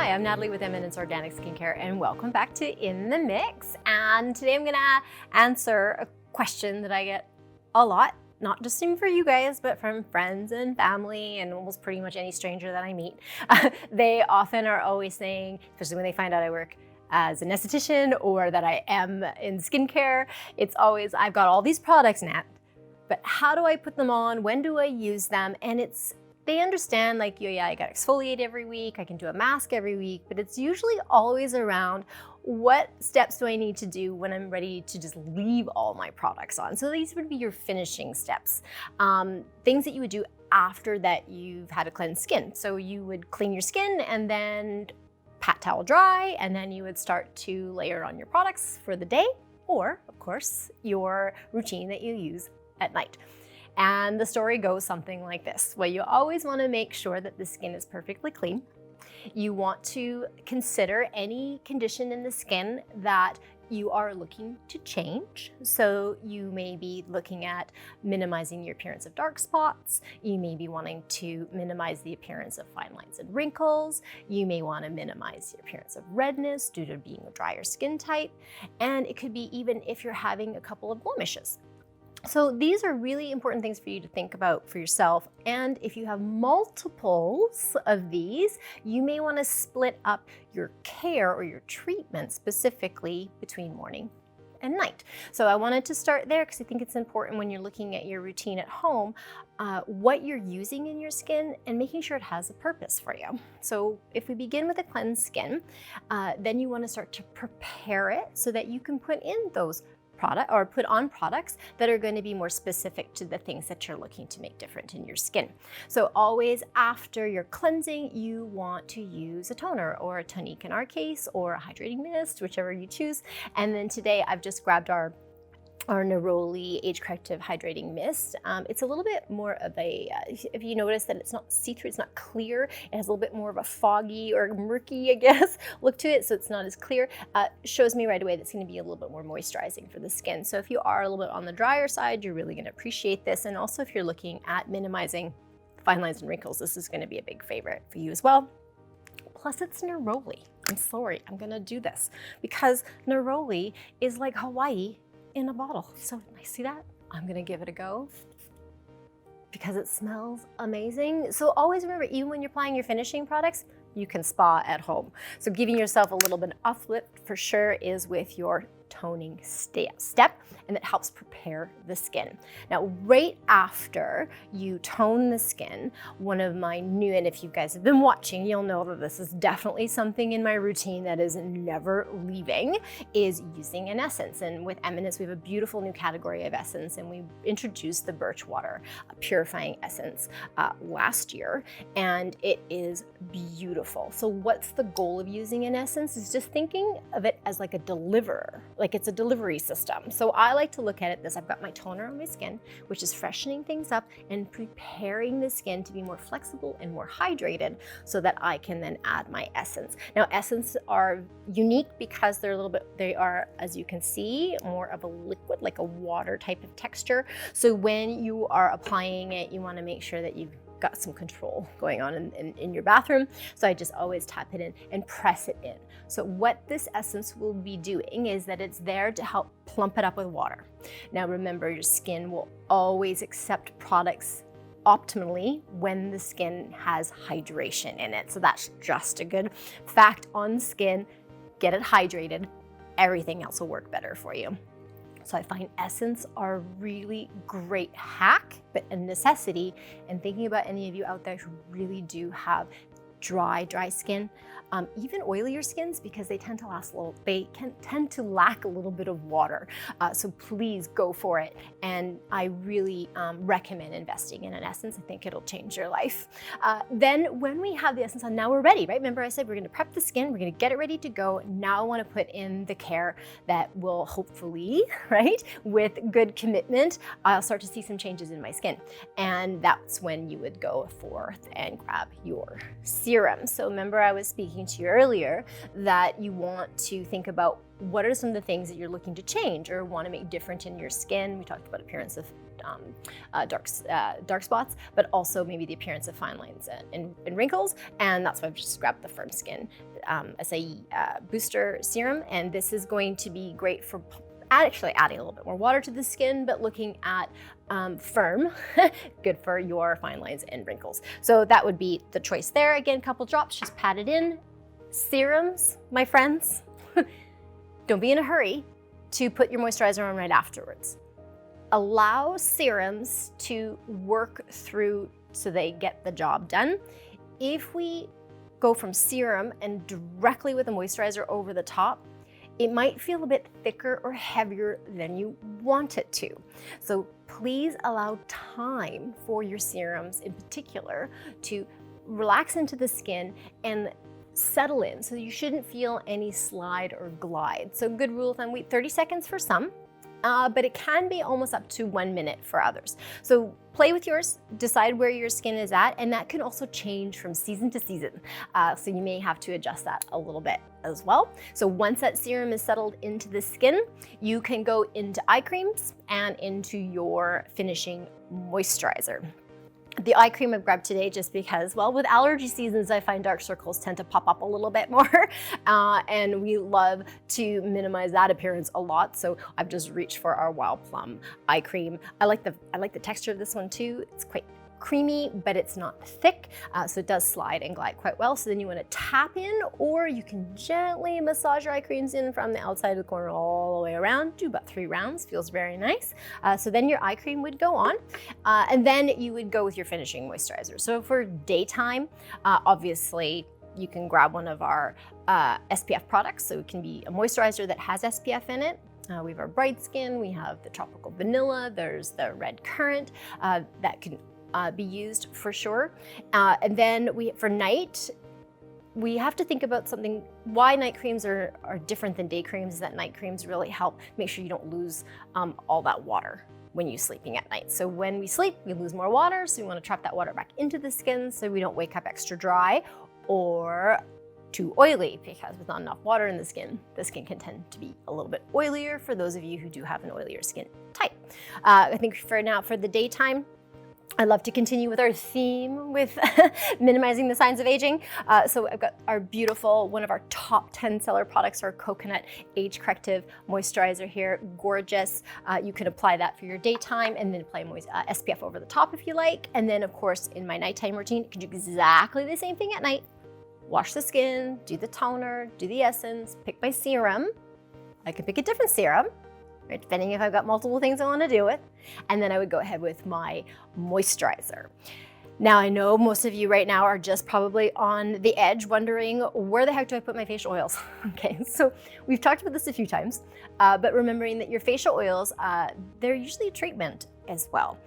Hi, I'm Natalie with Eminence Organics Skincare, and welcome back to In the Mix. And today I'm gonna answer a question that I get a lot, not just for you guys, but from friends and family and almost pretty much any stranger that I meet. They often are always saying, especially when they find out I work as an esthetician or that I am in skincare, it's always, I've got all these products, Nat, but how do I put them on? When do I use them? And they understand like, yeah, I got to exfoliate every week, I can do a mask every week, but it's usually always around what steps do I need to do when I'm ready to just leave all my products on. So these would be your finishing steps, things that you would do after that you've had a cleansed skin. So you would clean your skin and then pat towel dry, and then you would start to layer on your products for the day, or of course, your routine that you use at night. And the story goes something like this. Well, you always want to make sure that the skin is perfectly clean. You want to consider any condition in the skin that you are looking to change. So you may be looking at minimizing your appearance of dark spots. You may be wanting to minimize the appearance of fine lines and wrinkles. You may want to minimize the appearance of redness due to being a drier skin type. And it could be even if you're having a couple of blemishes. So these are really important things for you to think about for yourself. And if you have multiples of these, you may want to split up your care or your treatment specifically between morning and night. So I wanted to start there because I think it's important when you're looking at your routine at home, what you're using in your skin and making sure it has a purpose for you. So if we begin with a cleansed skin, then you want to start to prepare it so that you can put in those put on products that are going to be more specific to the things that you're looking to make different in your skin. So always after your cleansing, you want to use a toner or a tonique in our case, or a hydrating mist, whichever you choose. And then today I've just grabbed our Neroli Age Corrective Hydrating Mist. It's a little bit more of a, if you notice that it's not see-through, it's not clear, it has a little bit more of a foggy or murky, I guess, look to it, so it's not as clear. Shows me right away that's going to be a little bit more moisturizing for the skin. So if you are a little bit on the drier side, you're really going to appreciate this. And also if you're looking at minimizing fine lines and wrinkles, this is going to be a big favorite for you as well. Plus it's Neroli. I'm sorry, I'm going to do this because Neroli is like Hawaii in a bottle. So I see that. I'm gonna give it a go because it smells amazing. So always remember, even when you're applying your finishing products, you can spa at home. So giving yourself a little bit of uplift for sure is with your toning step, and it helps prepare the skin. Now, right after you tone the skin, one of my new, and if you guys have been watching, you'll know that this is definitely something in my routine that is never leaving, is using an essence. And with Eminence, we have a beautiful new category of essence, and we introduced the Birch water, a purifying essence last year, and it is beautiful. So what's the goal of using an essence? Is just thinking of it as like a deliverer, like it's a delivery system. So I like to look at it this, I've got my toner on my skin, which is freshening things up and preparing the skin to be more flexible and more hydrated so that I can then add my essence. Now, essences are unique because they are, as you can see, more of a liquid, like a water type of texture. So when you are applying it, you want to make sure that you've got some control going on in your bathroom. So I just always tap it in and press it in. So what this essence will be doing is that it's there to help plump it up with water. Now remember, your skin will always accept products optimally when the skin has hydration in it. So that's just a good fact on skin. Get it hydrated, everything else will work better for you. So I find essence are a really great hack, but a necessity. And thinking about any of you out there who really do have dry skin, even oilier skins, because they tend to tend to lack a little bit of water. So please go for it. And I really recommend investing in an essence. I think it'll change your life. Then when we have the essence on, now we're ready, right? Remember I said we're gonna prep the skin, we're gonna get it ready to go. Now I wanna put in the care that will hopefully, right, with good commitment, I'll start to see some changes in my skin. And that's when you would go forth and grab your serum. So remember I was speaking to you earlier that you want to think about what are some of the things that you're looking to change or want to make different in your skin. We talked about appearance of dark spots, but also maybe the appearance of fine lines and wrinkles. And that's why I've just grabbed the Firm Skin Acai Booster Serum. And this is going to be great for actually adding a little bit more water to the skin, but looking at firm, good for your fine lines and wrinkles. So that would be the choice there. Again, couple drops, just pat it in. Serums, my friends, don't be in a hurry to put your moisturizer on right afterwards. Allow serums to work through so they get the job done. If we go from serum and directly with a moisturizer over the top, it might feel a bit thicker or heavier than you want it to. So please allow time for your serums in particular to relax into the skin and settle in. So you shouldn't feel any slide or glide. So good rule of thumb, wait 30 seconds for some, but it can be almost up to 1 minute for others. So play with yours, decide where your skin is at, and that can also change from season to season. So you may have to adjust that a little bit as well. So once that serum is settled into the skin, you can go into eye creams and into your finishing moisturizer. The eye cream I've grabbed today just because, well, with allergy seasons, I find dark circles tend to pop up a little bit more, and we love to minimize that appearance a lot. So I've just reached for our Wild Plum eye cream. I like the texture of this one too. It's quite creamy, but it's not thick, so it does slide and glide quite well. So then you want to tap in, or you can gently massage your eye creams in from the outside of the corner all the way around. Do about 3 rounds, feels very nice. So then your eye cream would go on, and then you would go with your finishing moisturizer. So for daytime, obviously you can grab one of our SPF products. So it can be a moisturizer that has SPF in it. We have our Bright Skin, we have the Tropical Vanilla, there's the Red Currant that can be used for sure. And then for night, we have to think about something. Why night creams are different than day creams is that night creams really help make sure you don't lose all that water when you're sleeping at night. So when we sleep, we lose more water, so we want to trap that water back into the skin so we don't wake up extra dry or too oily, because with not enough water in the skin can tend to be a little bit oilier for those of you who do have an oilier skin type. I think for now, for the daytime, I'd love to continue with our theme with minimizing the signs of aging. So I've got our beautiful, one of our top 10 seller products, our Coconut Age Corrective Moisturizer here. Gorgeous. You can apply that for your daytime and then apply SPF over the top if you like. And then of course, in my nighttime routine, you can do exactly the same thing at night. Wash the skin, do the toner, do the essence, pick my serum. I could pick a different serum, right, depending if I've got multiple things I want to do with. And then I would go ahead with my moisturizer. Now I know most of you right now are just probably on the edge wondering, where the heck do I put my facial oils? Okay, so we've talked about this a few times, but remembering that your facial oils, they're usually a treatment as well.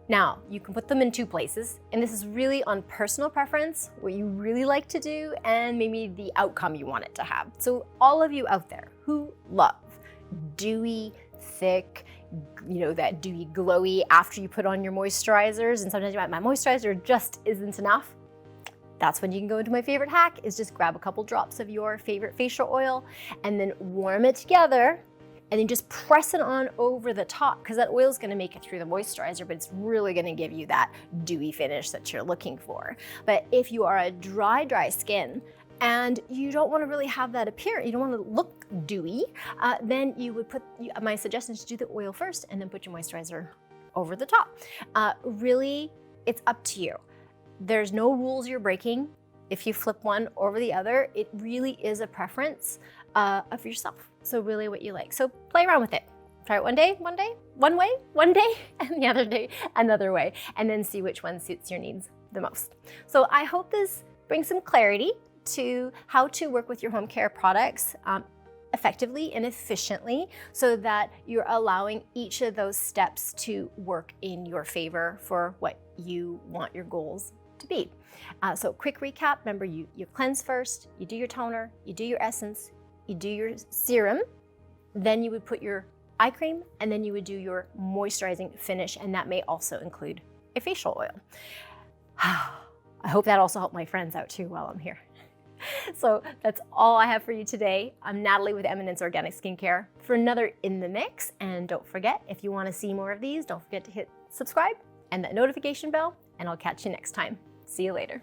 Now, you can put them in 2 places, and this is really on personal preference, what you really like to do, and maybe the outcome you want it to have. So all of you out there who love dewy, thick, that dewy, glowy after you put on your moisturizers, and sometimes you might, my moisturizer just isn't enough. That's when you can go into my favorite hack, is just grab a couple drops of your favorite facial oil and then warm it together, and then just press it on over the top, because that oil is going to make it through the moisturizer, but it's really going to give you that dewy finish that you're looking for. But if you are a dry skin and you don't want to really have that appearance, you don't want to look dewy, then you would my suggestion is to do the oil first and then put your moisturizer over the top. Really, it's up to you. There's no rules you're breaking if you flip one over the other. It really is a preference of yourself. So really what you like. So play around with it. Try it one day, one way, and the other day, another way, and then see which one suits your needs the most. So I hope this brings some clarity to how to work with your home care products effectively and efficiently, so that you're allowing each of those steps to work in your favor for what you want your goals to be. So quick recap, remember you cleanse first, you do your toner, you do your essence, you do your serum, then you would put your eye cream, and then you would do your moisturizing finish, and that may also include a facial oil. I hope that also helped my friends out too while I'm here. So that's all I have for you today. I'm Natalie with Eminence Organic Skincare for another In the Mix. And don't forget, if you want to see more of these, don't forget to hit subscribe and that notification bell, and I'll catch you next time. See you later.